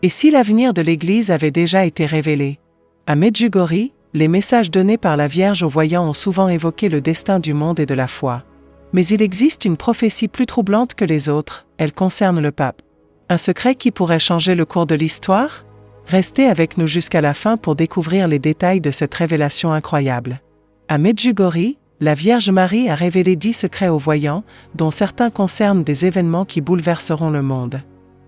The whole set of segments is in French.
Et si l'avenir de l'Église avait déjà été révélé? À Medjugorje, les messages donnés par la Vierge aux voyants ont souvent évoqué le destin du monde et de la foi. Mais il existe une prophétie plus troublante que les autres, elle concerne le pape. Un secret qui pourrait changer le cours de l'histoire? Restez avec nous jusqu'à la fin pour découvrir les détails de cette révélation incroyable. À Medjugorje, la Vierge Marie a révélé 10 secrets aux voyants, dont certains concernent des événements qui bouleverseront le monde.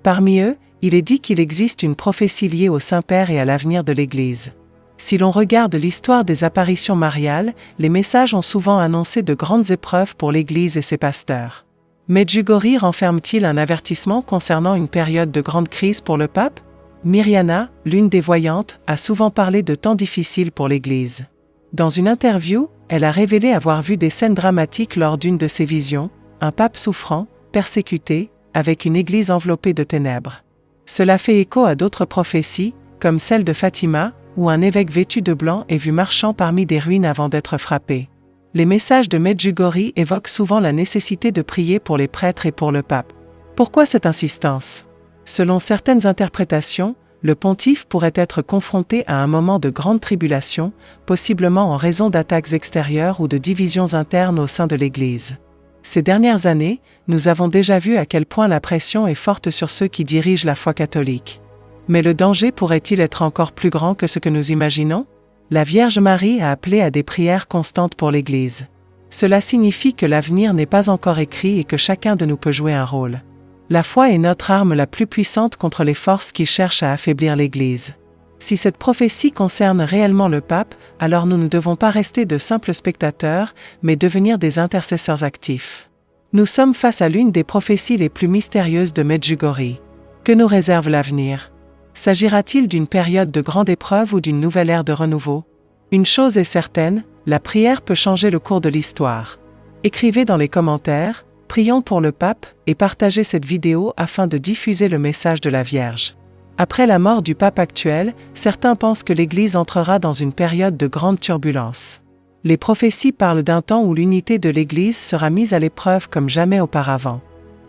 Parmi eux, il est dit qu'il existe une prophétie liée au Saint-Père et à l'avenir de l'Église. Si l'on regarde l'histoire des apparitions mariales, les messages ont souvent annoncé de grandes épreuves pour l'Église et ses pasteurs. Medjugorje renferme-t-il un avertissement concernant une période de grande crise pour le pape? Mirjana, l'une des voyantes, a souvent parlé de temps difficiles pour l'Église. Dans une interview, elle a révélé avoir vu des scènes dramatiques lors d'une de ses visions, un pape souffrant, persécuté, avec une Église enveloppée de ténèbres. Cela fait écho à d'autres prophéties, comme celle de Fatima, où un évêque vêtu de blanc est vu marchant parmi des ruines avant d'être frappé. Les messages de Medjugorje évoquent souvent la nécessité de prier pour les prêtres et pour le pape. Pourquoi cette insistance? Selon certaines interprétations, le pontife pourrait être confronté à un moment de grande tribulation, possiblement en raison d'attaques extérieures ou de divisions internes au sein de l'Église. Ces dernières années, nous avons déjà vu à quel point la pression est forte sur ceux qui dirigent la foi catholique. Mais le danger pourrait-il être encore plus grand que ce que nous imaginons? La Vierge Marie a appelé à des prières constantes pour l'Église. Cela signifie que l'avenir n'est pas encore écrit et que chacun de nous peut jouer un rôle. La foi est notre arme la plus puissante contre les forces qui cherchent à affaiblir l'Église. Si cette prophétie concerne réellement le pape, alors nous ne devons pas rester de simples spectateurs, mais devenir des intercesseurs actifs. Nous sommes face à l'une des prophéties les plus mystérieuses de Medjugorje. Que nous réserve l'avenir? S'agira-t-il d'une période de grande épreuve ou d'une nouvelle ère de renouveau? Une chose est certaine, la prière peut changer le cours de l'histoire. Écrivez dans les commentaires, prions pour le pape, et partagez cette vidéo afin de diffuser le message de la Vierge. Après la mort du pape actuel, certains pensent que l'Église entrera dans une période de grande turbulence. Les prophéties parlent d'un temps où l'unité de l'Église sera mise à l'épreuve comme jamais auparavant.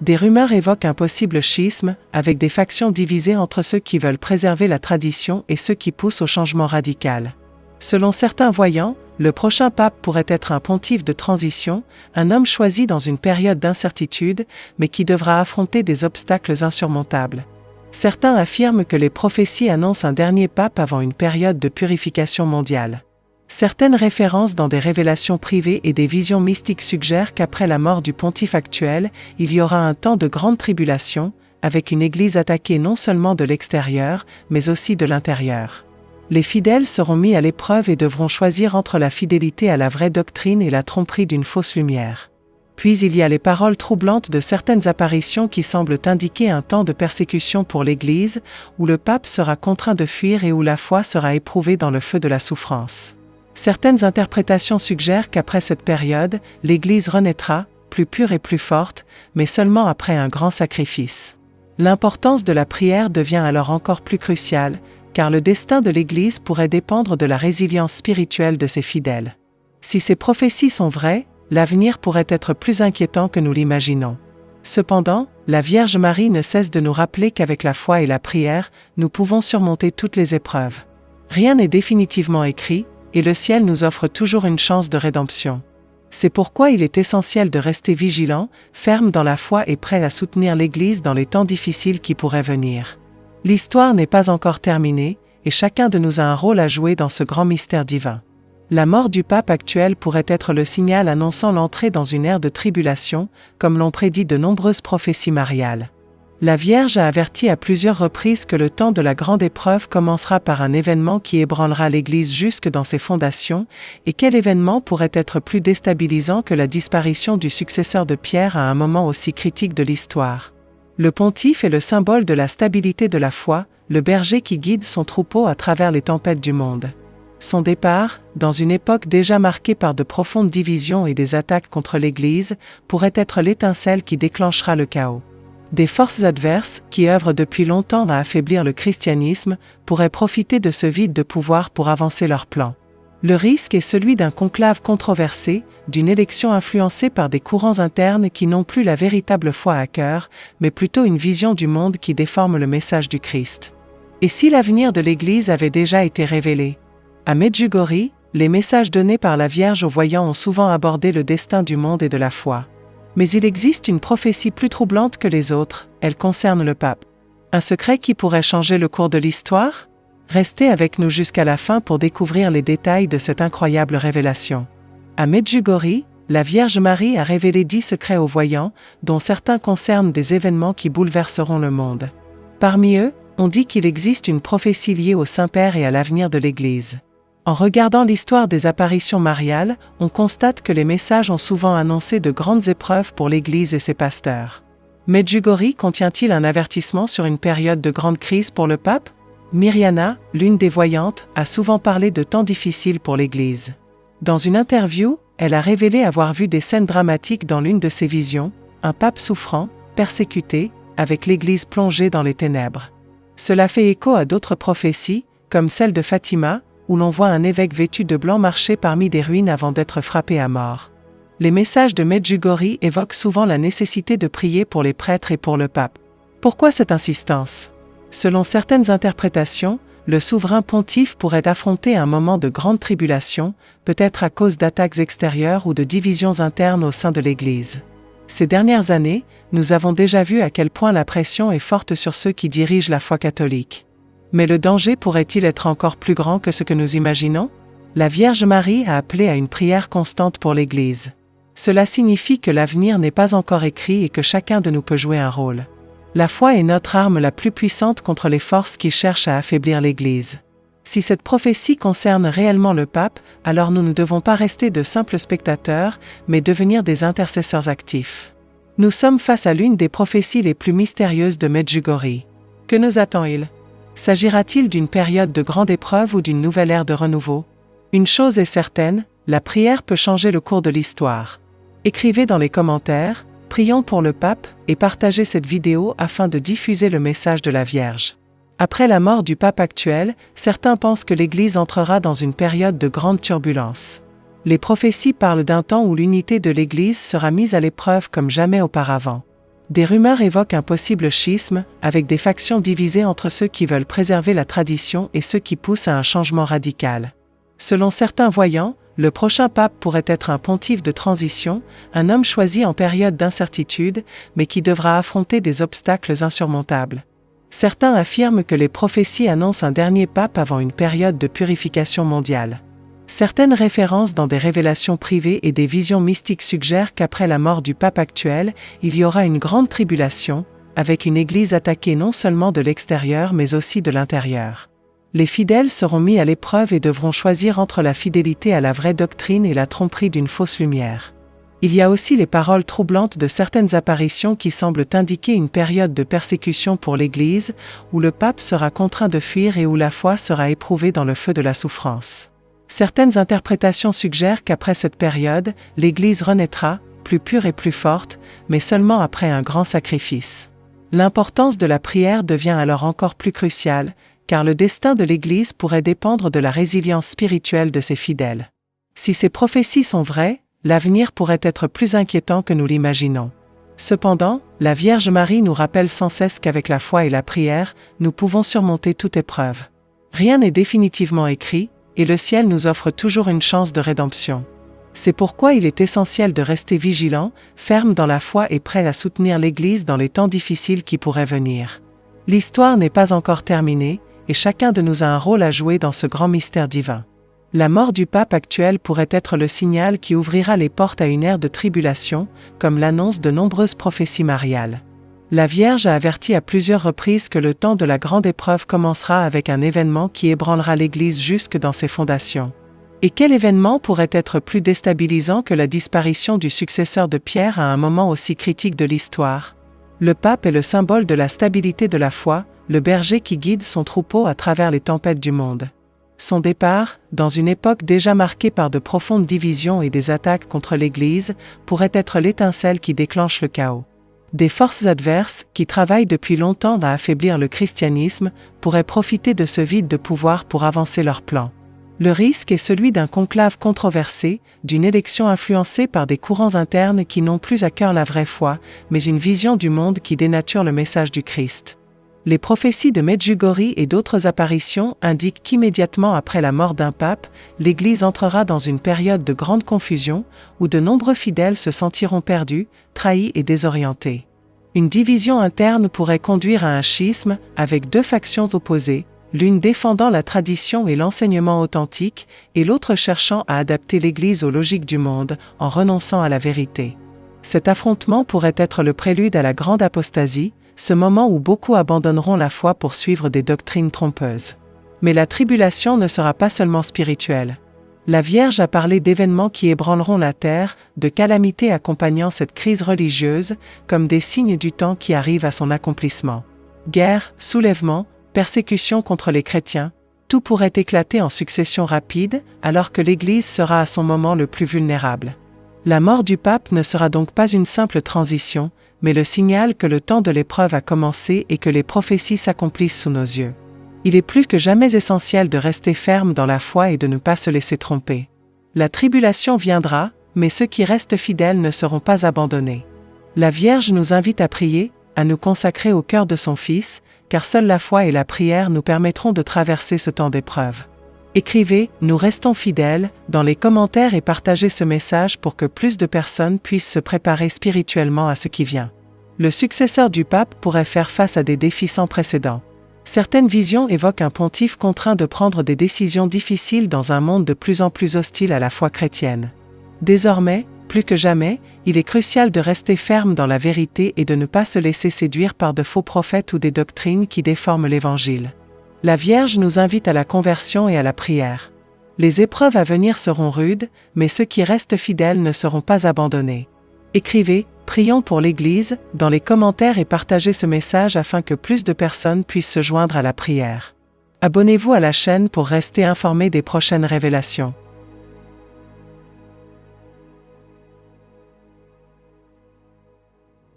Des rumeurs évoquent un possible schisme, avec des factions divisées entre ceux qui veulent préserver la tradition et ceux qui poussent au changement radical. Selon certains voyants, le prochain pape pourrait être un pontife de transition, un homme choisi dans une période d'incertitude, mais qui devra affronter des obstacles insurmontables. Certains affirment que les prophéties annoncent un dernier pape avant une période de purification mondiale. Certaines références dans des révélations privées et des visions mystiques suggèrent qu'après la mort du pontife actuel, il y aura un temps de grande tribulation, avec une Église attaquée non seulement de l'extérieur, mais aussi de l'intérieur. Les fidèles seront mis à l'épreuve et devront choisir entre la fidélité à la vraie doctrine et la tromperie d'une fausse lumière. Puis il y a les paroles troublantes de certaines apparitions qui semblent indiquer un temps de persécution pour l'Église, où le pape sera contraint de fuir et où la foi sera éprouvée dans le feu de la souffrance. Certaines interprétations suggèrent qu'après cette période, l'Église renaîtra, plus pure et plus forte, mais seulement après un grand sacrifice. L'importance de la prière devient alors encore plus cruciale, car le destin de l'Église pourrait dépendre de la résilience spirituelle de ses fidèles. Si ces prophéties sont vraies, l'avenir pourrait être plus inquiétant que nous l'imaginons. Cependant, la Vierge Marie ne cesse de nous rappeler qu'avec la foi et la prière, nous pouvons surmonter toutes les épreuves. Rien n'est définitivement écrit, et le ciel nous offre toujours une chance de rédemption. C'est pourquoi il est essentiel de rester vigilant, ferme dans la foi et prêt à soutenir l'Église dans les temps difficiles qui pourraient venir. L'histoire n'est pas encore terminée, et chacun de nous a un rôle à jouer dans ce grand mystère divin. La mort du pape actuel pourrait être le signal annonçant l'entrée dans une ère de tribulation, comme l'ont prédit de nombreuses prophéties mariales. La Vierge a averti à plusieurs reprises que le temps de la grande épreuve commencera par un événement qui ébranlera l'Église jusque dans ses fondations, et quel événement pourrait être plus déstabilisant que la disparition du successeur de Pierre à un moment aussi critique de l'histoire? Le pontife est le symbole de la stabilité de la foi, le berger qui guide son troupeau à travers les tempêtes du monde. Son départ, dans une époque déjà marquée par de profondes divisions et des attaques contre l'Église, pourrait être l'étincelle qui déclenchera le chaos. Des forces adverses, qui œuvrent depuis longtemps à affaiblir le christianisme, pourraient profiter de ce vide de pouvoir pour avancer leurs plans. Le risque est celui d'un conclave controversé, d'une élection influencée par des courants internes qui n'ont plus la véritable foi à cœur, mais plutôt une vision du monde qui déforme le message du Christ. Et si l'avenir de l'Église avait déjà été révélé? À Medjugorje, les messages donnés par la Vierge aux voyants ont souvent abordé le destin du monde et de la foi. Mais il existe une prophétie plus troublante que les autres, elle concerne le pape. Un secret qui pourrait changer le cours de l'histoire? Restez avec nous jusqu'à la fin pour découvrir les détails de cette incroyable révélation. À Medjugorje, la Vierge Marie a révélé 10 secrets aux voyants, dont certains concernent des événements qui bouleverseront le monde. Parmi eux, on dit qu'il existe une prophétie liée au Saint-Père et à l'avenir de l'Église. En regardant l'histoire des apparitions mariales, on constate que les messages ont souvent annoncé de grandes épreuves pour l'Église et ses pasteurs. Medjugorje contient-il un avertissement sur une période de grande crise pour le pape? Mirjana, l'une des voyantes, a souvent parlé de temps difficiles pour l'Église. Dans une interview, elle a révélé avoir vu des scènes dramatiques dans l'une de ses visions, un pape souffrant, persécuté, avec l'Église plongée dans les ténèbres. Cela fait écho à d'autres prophéties, comme celle de Fatima, où l'on voit un évêque vêtu de blanc marcher parmi des ruines avant d'être frappé à mort. Les messages de Medjugorje évoquent souvent la nécessité de prier pour les prêtres et pour le pape. Pourquoi cette insistance? Selon certaines interprétations, le souverain pontife pourrait affronter un moment de grande tribulation, peut-être à cause d'attaques extérieures ou de divisions internes au sein de l'Église. Ces dernières années, nous avons déjà vu à quel point la pression est forte sur ceux qui dirigent la foi catholique. Mais le danger pourrait-il être encore plus grand que ce que nous imaginons? La Vierge Marie a appelé à une prière constante pour l'Église. Cela signifie que l'avenir n'est pas encore écrit et que chacun de nous peut jouer un rôle. La foi est notre arme la plus puissante contre les forces qui cherchent à affaiblir l'Église. Si cette prophétie concerne réellement le pape, alors nous ne devons pas rester de simples spectateurs, mais devenir des intercesseurs actifs. Nous sommes face à l'une des prophéties les plus mystérieuses de Medjugorje. Que nous attend-il? S'agira-t-il d'une période de grande épreuve ou d'une nouvelle ère de renouveau? Une chose est certaine, la prière peut changer le cours de l'histoire. Écrivez dans les commentaires, prions pour le pape, et partagez cette vidéo afin de diffuser le message de la Vierge. Après la mort du pape actuel, certains pensent que l'Église entrera dans une période de grande turbulence. Les prophéties parlent d'un temps où l'unité de l'Église sera mise à l'épreuve comme jamais auparavant. Des rumeurs évoquent un possible schisme, avec des factions divisées entre ceux qui veulent préserver la tradition et ceux qui poussent à un changement radical. Selon certains voyants, le prochain pape pourrait être un pontife de transition, un homme choisi en période d'incertitude, mais qui devra affronter des obstacles insurmontables. Certains affirment que les prophéties annoncent un dernier pape avant une période de purification mondiale. Certaines références dans des révélations privées et des visions mystiques suggèrent qu'après la mort du pape actuel, il y aura une grande tribulation, avec une Église attaquée non seulement de l'extérieur mais aussi de l'intérieur. Les fidèles seront mis à l'épreuve et devront choisir entre la fidélité à la vraie doctrine et la tromperie d'une fausse lumière. Il y a aussi les paroles troublantes de certaines apparitions qui semblent indiquer une période de persécution pour l'Église, où le pape sera contraint de fuir et où la foi sera éprouvée dans le feu de la souffrance. Certaines interprétations suggèrent qu'après cette période, l'Église renaîtra, plus pure et plus forte, mais seulement après un grand sacrifice. L'importance de la prière devient alors encore plus cruciale, car le destin de l'Église pourrait dépendre de la résilience spirituelle de ses fidèles. Si ces prophéties sont vraies, l'avenir pourrait être plus inquiétant que nous l'imaginons. Cependant, la Vierge Marie nous rappelle sans cesse qu'avec la foi et la prière, nous pouvons surmonter toute épreuve. Rien n'est définitivement écrit, et le ciel nous offre toujours une chance de rédemption. C'est pourquoi il est essentiel de rester vigilant, ferme dans la foi et prêt à soutenir l'Église dans les temps difficiles qui pourraient venir. L'histoire n'est pas encore terminée, et chacun de nous a un rôle à jouer dans ce grand mystère divin. La mort du pape actuel pourrait être le signal qui ouvrira les portes à une ère de tribulation, comme l'annoncent de nombreuses prophéties mariales. La Vierge a averti à plusieurs reprises que le temps de la grande épreuve commencera avec un événement qui ébranlera l'Église jusque dans ses fondations. Et quel événement pourrait être plus déstabilisant que la disparition du successeur de Pierre à un moment aussi critique de l'histoire? Le pape est le symbole de la stabilité de la foi, le berger qui guide son troupeau à travers les tempêtes du monde. Son départ, dans une époque déjà marquée par de profondes divisions et des attaques contre l'Église, pourrait être l'étincelle qui déclenche le chaos. Des forces adverses, qui travaillent depuis longtemps à affaiblir le christianisme, pourraient profiter de ce vide de pouvoir pour avancer leurs plans. Le risque est celui d'un conclave controversé, d'une élection influencée par des courants internes qui n'ont plus à cœur la vraie foi, mais une vision du monde qui dénature le message du Christ. Les prophéties de Medjugorje et d'autres apparitions indiquent qu'immédiatement après la mort d'un pape, l'Église entrera dans une période de grande confusion où de nombreux fidèles se sentiront perdus, trahis et désorientés. Une division interne pourrait conduire à un schisme avec deux factions opposées, l'une défendant la tradition et l'enseignement authentique et l'autre cherchant à adapter l'Église aux logiques du monde en renonçant à la vérité. Cet affrontement pourrait être le prélude à la grande apostasie, ce moment où beaucoup abandonneront la foi pour suivre des doctrines trompeuses. Mais la tribulation ne sera pas seulement spirituelle. La Vierge a parlé d'événements qui ébranleront la terre, de calamités accompagnant cette crise religieuse, comme des signes du temps qui arrivent à son accomplissement. Guerre, soulèvement, persécution contre les chrétiens, tout pourrait éclater en succession rapide, alors que l'Église sera à son moment le plus vulnérable. La mort du pape ne sera donc pas une simple transition, mais le signal que le temps de l'épreuve a commencé et que les prophéties s'accomplissent sous nos yeux. Il est plus que jamais essentiel de rester ferme dans la foi et de ne pas se laisser tromper. La tribulation viendra, mais ceux qui restent fidèles ne seront pas abandonnés. La Vierge nous invite à prier, à nous consacrer au cœur de son Fils, car seule la foi et la prière nous permettront de traverser ce temps d'épreuve. Écrivez « Nous restons fidèles » dans les commentaires et partagez ce message pour que plus de personnes puissent se préparer spirituellement à ce qui vient. Le successeur du pape pourrait faire face à des défis sans précédent. Certaines visions évoquent un pontife contraint de prendre des décisions difficiles dans un monde de plus en plus hostile à la foi chrétienne. Désormais, plus que jamais, il est crucial de rester ferme dans la vérité et de ne pas se laisser séduire par de faux prophètes ou des doctrines qui déforment l'Évangile. La Vierge nous invite à la conversion et à la prière. Les épreuves à venir seront rudes, mais ceux qui restent fidèles ne seront pas abandonnés. Écrivez « Prions pour l'Église » dans les commentaires et partagez ce message afin que plus de personnes puissent se joindre à la prière. Abonnez-vous à la chaîne pour rester informés des prochaines révélations.